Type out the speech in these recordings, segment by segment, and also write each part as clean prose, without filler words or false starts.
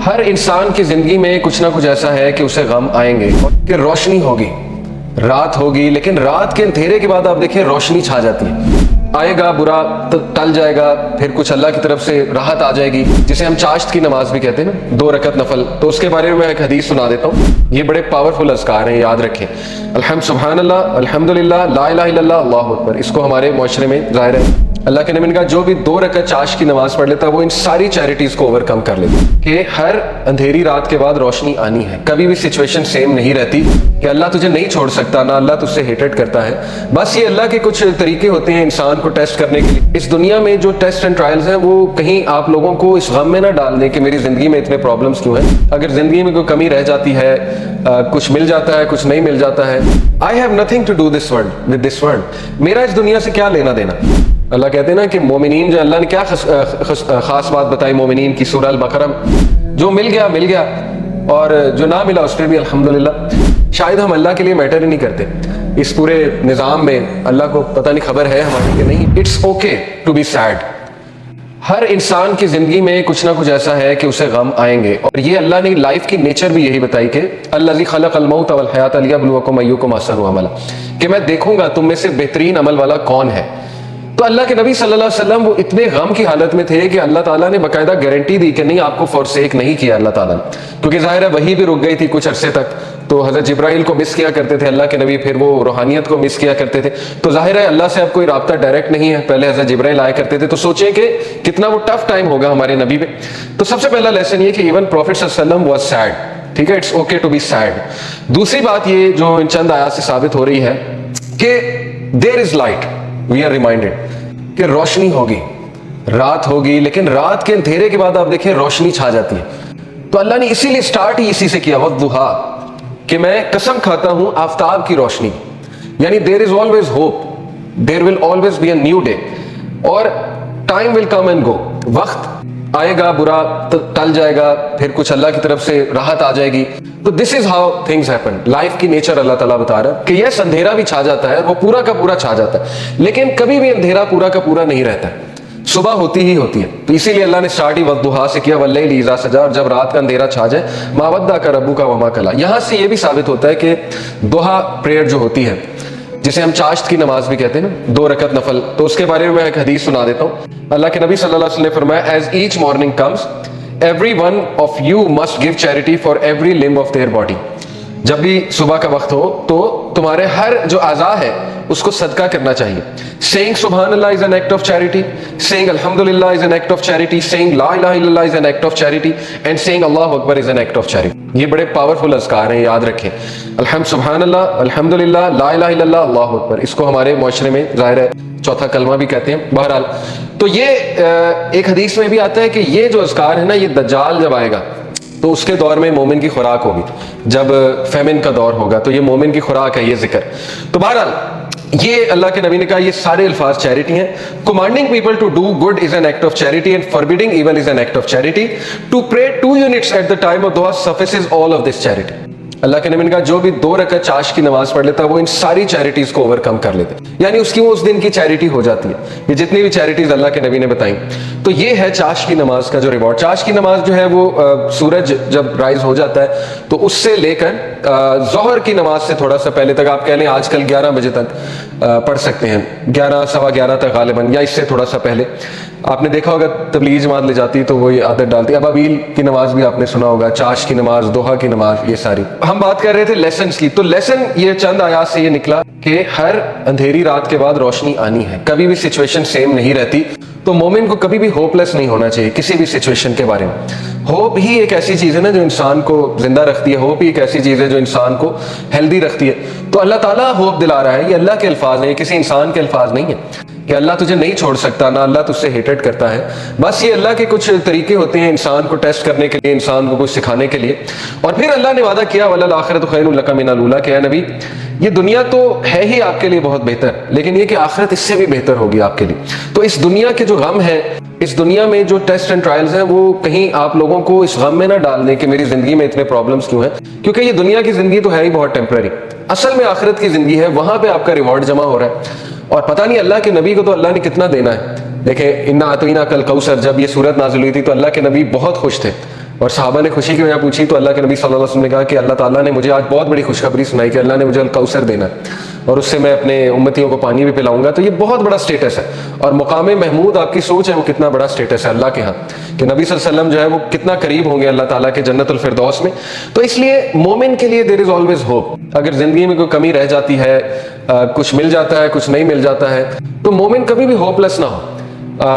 हर इंसान की जिंदगी में कुछ ना कुछ ऐसा है कि उसे गम आएंगे कि रोशनी होगी, रात होगी, लेकिन रात के अंधेरे के बाद आप देखिए रोशनी छा जाती है। आएगा बुरा तो टल जाएगा, फिर कुछ अल्लाह की तरफ से राहत आ जाएगी, जिसे हम चाश्त की नमाज भी कहते हैं ना, 2 रकत नफल। तो उसके बारे में मैं एक हदीस सुना देता हूँ। ये बड़े पावरफुल अज़कार हैं, याद रखें। सुभान अल्लाह, अल्हम्दुलिल्लाह, ला इलाहा इल्लल्लाह, अल्लाहु अकबर। इसको हमारे मुआशरे में ज़ाहिर है अल्लाह के नबी ने कहा जो भी 2 रकत चाश की नमाज पढ़ लेता है वो इन सारी चैरिटीज को ओवरकम कर लेता है। कि हर अंधेरी रात के बाद रोशनी आनी है। कभी भी सिचुएशन सेम नहीं रहती कि अल्लाह तुझे नहीं छोड़ सकता, ना अल्लाह तुझसे हेटेड करता है। बस ये अल्लाह के कुछ तरीके होते हैं इंसान को टेस्ट करने के लिए। इस दुनिया में जो टेस्ट एंड ट्रायल्स हैं वो कहीं आप लोगों को इस गम में ना डाल दें कि मेरी जिंदगी में इतने प्रॉब्लम्स क्यों हैं। अगर जिंदगी में कोई कमी रह जाती है, कुछ मिल जाता है, कुछ नहीं मिल जाता है, I have nothing to do this world with this world. मेरा इस दुनिया से क्या लेना देना। अल्लाह कहते हैं ना कि मोमिनीन, जो अल्लाह ने क्या खास बात बताई मोमिनीन की, सूरह अल-बकरा में, जो मिल गया और जो ना मिला उस पर भी अल्हम्दुलिल्लाह। शायद हम अल्लाह के लिए मैटर ही नहीं करते इस पूरे निज़ाम में। अल्लाह को पता नहीं खबर है हमारी कि नहीं। It's okay to be sad. हर इंसान की जिंदगी में कुछ ना कुछ ऐसा है कि उसे गम आएंगे, और ये अल्लाह ने लाइफ की नेचर भी यही बताई कि अल्लज़ी खलक़ल मौत वल हयात लियब्लुवकुम अय्युकुम अहसनु अमला, कि मैं देखूंगा तुम में से बेहतरीन अमल वाला कौन है। तो अल्लाह के नबी सल्लल्लाहु अलैहि वसल्लम वो इतने गम की हालत में थे कि अल्लाह ताला ने बाकायदा गारंटी दी कि नहीं, आपको फॉरसेक नहीं किया अल्लाह ताला ने। क्योंकि जाहिर है वही भी रुक गई थी कुछ अरसे तक, तो हज़रत जिब्राइल को मिस किया करते थे अल्लाह के नबी, फिर वो रूहानियत को मिस किया करते थे। तो जाहिर है अल्लाह से अब कोई राब्ता डायरेक्ट नहीं है। पहले हज़रत जिब्राइल आया करते थे, तो सोचें कि कितना वो टफ टाइम होगा हमारे नबी पे। तो सबसे पहला लेसन ये कि इवन प्रॉफिट सल्लल्लाहु अलैहि वसल्लम वाज सैड। ठीक है, it's okay to be sad. दूसरी बात ये जो इन चंद आयात से साबित हो रही है कि there is light, we are reminded कि रोशनी होगी, रात होगी, लेकिन रात के अंधेरे के बाद आप देखिए रोशनी छा जाती है। तो अल्लाह ने इसीलिए स्टार्ट ही इसी से किया, वद्दुहा, कि मैं कसम खाता हूं आफताब की रोशनी। यानी there is always hope, there will always be a new day, और time will come and go. वक्त आएगा बुरा तो टल जाएगा, फिर कुछ अल्लाह की तरफ से राहत आ जाएगी। तो this is how things happen. Life की नेचर अल्लाह ताला बता रहा है कि यस, अंधेरा भी छा जाता है, वो पूरा का पूरा छा जाता है, लेकिन कभी भी अंधेरा पूरा का पूरा नहीं रहता है। सुबह होती ही होती है। तो इसीलिए अल्लाह ने स्टार्ट ही वद्दुहा से किया, वल्लैलि इज़ा सजा, और जब रात का अंधेरा छा जाए, मा वद्दअका रब्बुका वमा कला। यहां से ये भी साबित होता है कि दुहा प्रेयर जो होती है, जिसे हम चाश्त की नमाज भी कहते हैं ना, 2 रकत नफल, तो उसके बारे में मैं एक हदीस सुना देता हूँ। अल्लाह के नबी सल्लल्लाहु अलैहि वसल्लम ने फरमाया, as each morning comes every one of you must give charity for every limb of their body। जब भी सुबह का वक्त हो तो तुम्हारे हर जो आज़ा है उसको सदका करना चाहिए। Saying Subhanallah is an act of charity, saying Alhamdulillah is an act of charity, saying La ilaha illallah is an act of charity, and saying Allahu Akbar is an act of charity। ये बड़े powerful अज़कार हैं, याद रखें। सुभानअल्लाह, अल्हम्दुलिल्लाह, ला इलाहा इल्लल्लाह, अल्लाहु अकबर। इसको हमारे मुआशरे में ज़ाहिर है चौथा कलमा भी कहते हैं। बहरहाल, तो ये एक हदीस में भी आता है कि ये जो अज़कार है ना, ये दज्जाल जब आएगा तो उसके दौर में मोमिन की खुराक होगी। जब फेमिन का दौर होगा तो ये मोमिन की खुराक है, ये जिक्र। तो बहरहाल ये अल्लाह के नबी ने कहा, ये सारे अल्फाज चैरिटी हैं। Commanding people to do good is an act of charity and forbidding evil is an act of charity. To pray 2 units at the time of दुआ suffices all of this charity. अल्लाह के नबी ने कहा जो भी 2 रकत चाश की नमाज पढ़ लेता है वो इन सारी चैरिटीज को ओवरकम कर लेते हैं, यानी उसकी वो उस दिन की चैरिटी हो जाती है। ये जितनी भी चैरिटीज अल्लाह के नबी ने बताई, तो ये है चाश की नमाज का जो रिवॉर्ड। चाश की नमाज जो है वो सूरज जब राइज हो जाता है तो उससे लेकर जोहर की नमाज से थोड़ा सा पहले तक, आप कह लें आजकल 11 बजे तक पढ़ सकते हैं, 11 सवा 11 तक गालिबन, या इससे थोड़ा सा पहले। आपने देखा होगा तबलीग जमात ले जाती है तो वो ये आदत डालती है। अबाबील की नमाज भी आपने सुना होगा, चाश की नमाज, दोहा की नमाज, ये सारी। हम बात कर रहे थे लेसन की, तो लेसन ये चंद आयात से ये निकला कि हर अंधेरी रात के बाद रोशनी आनी है। कभी भी सिचुएशन सेम नहीं रहती, तो मोमिन को कभी भी होपलेस नहीं होना चाहिए किसी भी सिचुएशन के बारे में। होप ही एक ऐसी चीज़ है ना जो इंसान को जिंदा रखती है। होप ही एक ऐसी चीज़ है जो इंसान को हेल्दी रखती है। तो अल्लाह ताला होप दिला रहा है, ये अल्लाह के अल्फाज हैं, किसी इंसान के अल्फाज नहीं है कि अल्लाह तुझे नहीं छोड़ सकता, ना अल्लाह तुझसे हेटेड करता है। बस ये अल्लाह के कुछ तरीके होते हैं इंसान को टेस्ट करने के लिए, इंसान को कुछ सिखाने के लिए। और फिर अल्लाह ने वादा किया, वल्ल आखिरतु खैरुल लका मिनल ऊला, कि है नबी ये दुनिया तो है ही आपके लिए बहुत बेहतर, लेकिन ये कि आखिरत इससे भी बेहतर होगी आपके लिए। तो इस दुनिया के जो गम है, इस दुनिया में जो टेस्ट एंड ट्रायल्स हैं, वो कहीं आप लोगों को इस गम में ना डाल दें कि मेरी जिंदगी में इतने प्रॉब्लम्स क्यों हैं, क्योंकि ये दुनिया की जिंदगी तो है ही बहुत टेम्पररी। असल में आखिरत की जिंदगी है, वहां पे आपका रिवॉर्ड जमा हो रहा है। और पता नहीं अल्लाह के नबी को तो अल्लाह ने कितना देना है। देखें, इन्ना अतईना कल कौसर, जब ये सूरत नाजिल हुई थी तो अल्लाह के नबी बहुत खुश थे। اور صحابہ نے خوشی کی وجہ پوچھی تو اللہ کے نبی صلی اللہ علیہ وسلم نے کہا کہ اللہ تعالیٰ نے مجھے آج بہت بڑی خوشخبری سنائی کہ اللہ نے مجھے الکوثر دینا ہے اور اس سے میں اپنے امتیوں کو پانی بھی پلاؤں گا. تو یہ بہت بڑا سٹیٹس ہے. اور مقام محمود آپ کی سوچ ہے وہ کتنا بڑا سٹیٹس ہے اللہ کے ہاں کہ نبی صلی اللہ علیہ وسلم جو ہے وہ کتنا قریب ہوں گے اللہ تعالیٰ کے جنت الفردوس میں. تو اس لیے مومن کے لیے دیر از آلویز ہوپ. اگر زندگی میں کوئی کمی رہ جاتی ہے, کچھ مل جاتا ہے, کچھ نہیں مل جاتا ہے, تو مومن کبھی بھی ہوپ لیس نہ ہو.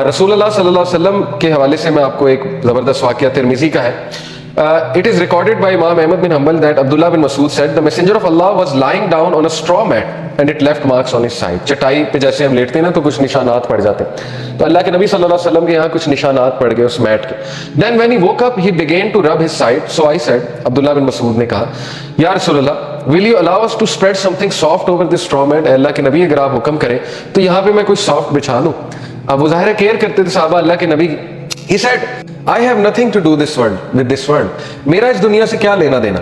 رسول اللہ صلی اللہ علیہ وسلم کے حوالے سے میں آپ کو ایک زبردست واقعہ ترمذی کا ہے. It is recorded by Imam Ahmad bin Hanbal that Abdullah bin Mas'ud said the messenger of Allah was lying down on a straw mat and it left marks on his side. چٹائی پہ جیسے ہم لیٹتے ہیں نا تو کچھ نشانات پڑ جاتے ہیں, تو اللہ کے نبی صلی اللہ علیہ وسلم کے یہاں کچھ نشانات پڑ گئے اس میٹ کے. Then when he woke up he began to rub his side. So I said, عبداللہ بن مسعود نے کہا, یا رسول اللہ will you allow us to spread something soft over this straw mat. اللہ کے نبی اگر آپ حکم کریں تو یہاں پہ میں کچھ سافٹ بچھا دوں. اب وہ ظاہر کیئر کرتے تھے صحابہ اللہ کے نبی. He said, I have nothing to do with this world. میرا اس دنیا سے کیا لینا دینا.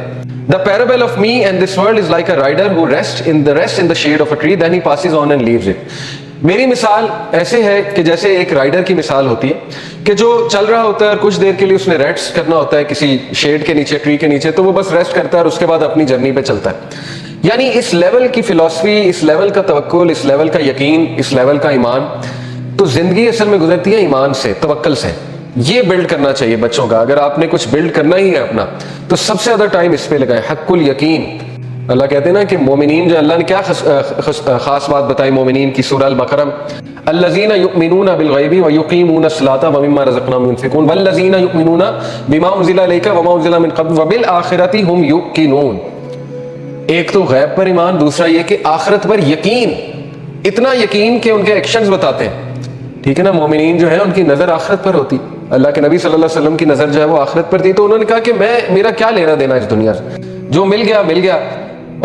The parable of me and this world is like a rider who rests in the shade of a tree, then he passes on and leaves it. میری مثال ایسے ہے کہ جیسے ایک رائڈر کی مثال ہوتی ہے کہ جو چل رہا ہوتا ہے اور کچھ دیر کے لیے اس نے ریسٹ کرنا ہوتا ہے کسی شیڈ کے نیچے, ٹری کے نیچے, تو وہ بس ریسٹ کرتا ہے اور اس کے بعد اپنی جرنی پہ چلتا ہے. یعنی اس لیول کی فلسفی, اس لیول کا توکل, اس لیول کا یقین, اس لیول کا ایمان, تو زندگی اصل میں گزرتی ہے ایمان سے, توکل سے. یہ بلڈ کرنا چاہیے بچوں کا. اگر آپ نے کچھ بلڈ کرنا ہی ہے اپنا تو سب سے زیادہ ٹائم اس پہ لگائیں, حق الیقین. اللہ کہتے ہیں نا کہ مومنین جو, اللہ نے کیا خاص بات بتائی مومنین کی, سورہ البقرہ, الذین یؤمنون بالغیب ویقیمون الصلاۃ ومما رزقناہم ينفقون والذین یؤمنون بما انزل الیک وما انزل من قبل وبالآخرۃ هم یوقنون. ایک تو غیب پر ایمان, دوسرا یہ کہ آخرت پر یقین, اتنا یقین کہ ان کے ایکشنز بتاتے ہیں. ٹھیک ہے نا, مومنین جو ہے ان کی نظر آخرت پر ہوتی. اللہ کے نبی صلی اللہ علیہ وسلم کی نظر جو ہے وہ آخرت پر تھی. تو انہوں نے کہا کہ میرا کیا لینا دینا اس دنیا سے, جو مل گیا مل گیا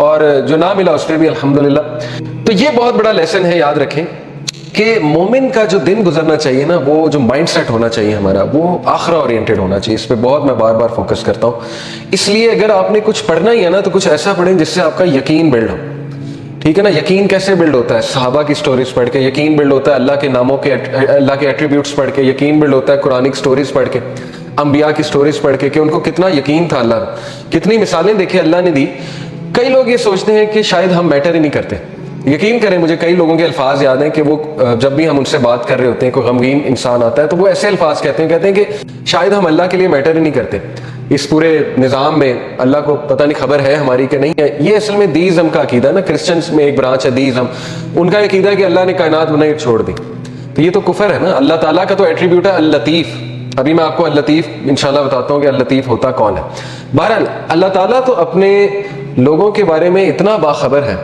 اور جو نہ ملا اس پہ بھی الحمدللہ. تو یہ بہت بڑا لیسن ہے, یاد رکھیں کہ مومن کا جو دن گزرنا چاہیے نا, وہ جو مائنڈ سیٹ ہونا چاہیے ہمارا, وہ آخرہ اورینٹڈ ہونا چاہیے. اس پہ بہت میں بار بار فوکس کرتا ہوں. اس لیے اگر آپ نے کچھ پڑھنا ہی ہے نا تو کچھ ایسا پڑھیں جس سے آپ کا یقین بلڈ ہو. ٹھیک ہے نا. یقین کیسے بلڈ ہوتا ہے؟ صحابہ کی سٹوریز پڑھ کے. یقین بلڈ ہوتا ہے اللہ کے ناموں کے, اللہ کے ایٹریبیوٹس پڑھ کے. یقین بلڈ ہوتا ہے قرآنک سٹوریز پڑھ کے, انبیاء کی سٹوریز پڑھ کے, کہ ان کو کتنا یقین تھا اللہ, کتنی مثالیں دیکھیں اللہ نے دی. کئی لوگ یہ سوچتے ہیں کہ شاید ہم میٹر ہی نہیں کرتے. یقین کریں, مجھے کئی لوگوں کے الفاظ یاد ہیں کہ وہ جب بھی ہم ان سے بات کر رہے ہوتے ہیں, کوئی غمگین انسان آتا ہے تو وہ ایسے الفاظ کہتے ہیں کہ شاید ہم اللہ کے لیے میٹر ہی نہیں کرتے. اس پورے نظام میں اللہ کو پتہ نہیں خبر ہے ہماری کہ نہیں ہے. یہ اصل میں دیزم کا عقیدہ نا, کرسچنس میں ایک برانچ ہے دیزم, ان کا عقیدہ ہے کہ اللہ نے کائنات بنائی اور چھوڑ دی. تو یہ تو کفر ہے نا. اللہ تعالیٰ کا تو ایٹریبیوٹ ہے اللطیف. ابھی میں آپ کو اللطیف انشاءاللہ بتاتا ہوں کہ اللطیف ہوتا کون ہے. بہرحال اللہ تعالیٰ تو اپنے لوگوں کے بارے میں اتنا باخبر ہے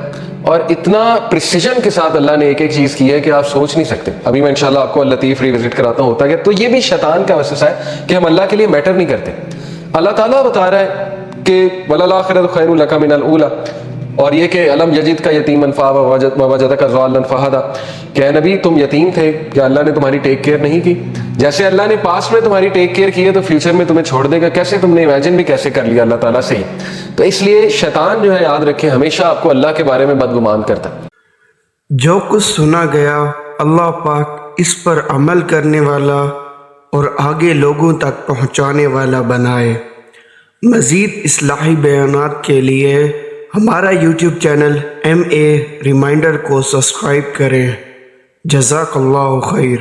اور اتنا پریسیجن کے ساتھ اللہ نے ایک ایک چیز کی ہے کہ آپ سوچ نہیں سکتے. ابھی میں انشاءاللہ آپ کو اللطیف ریوزٹ کراتا ہوں ہوتا ہے. تو یہ بھی شیطان کا وسوسہ ہے کہ ہم اللہ کے لیے میٹر نہیں کرتے. اللہ تعالیٰ بتا رہا ہے کہ وَلَلْآخِرَةُ خَيْرٌ لَكَ مِنَ الْأُولَىٰ, اور یہ کہ الم یجدک یتیما فآویٰ ووجدک ضالا فہدیٰ, کہ اے نبی تم یتیم تھے, کیا اللہ نے تمہاری ٹیک کیئر نہیں کی؟ جیسے اللہ نے پاسٹ میں تمہاری ٹیک کیئر کی ہے تو فیوچر میں تمہیں چھوڑ دے گا کیسے؟ تم نے امیجن بھی کیسے کر لیا اللہ تعالیٰ سے ہی. تو اس لیے شیطان جو ہے, یاد رکھیں, ہمیشہ آپ کو اللہ کے بارے میں بدگمان کرتا ہے. جو کچھ سنا گیا اللہ پاک اس پر عمل کرنے والا اور آگے لوگوں تک پہنچانے والا بنائے. مزید اصلاحی بیانات کے لیے ہمارا یوٹیوب چینل MA ریمائنڈر کو سبسکرائب کریں. جزاک اللہ خیر.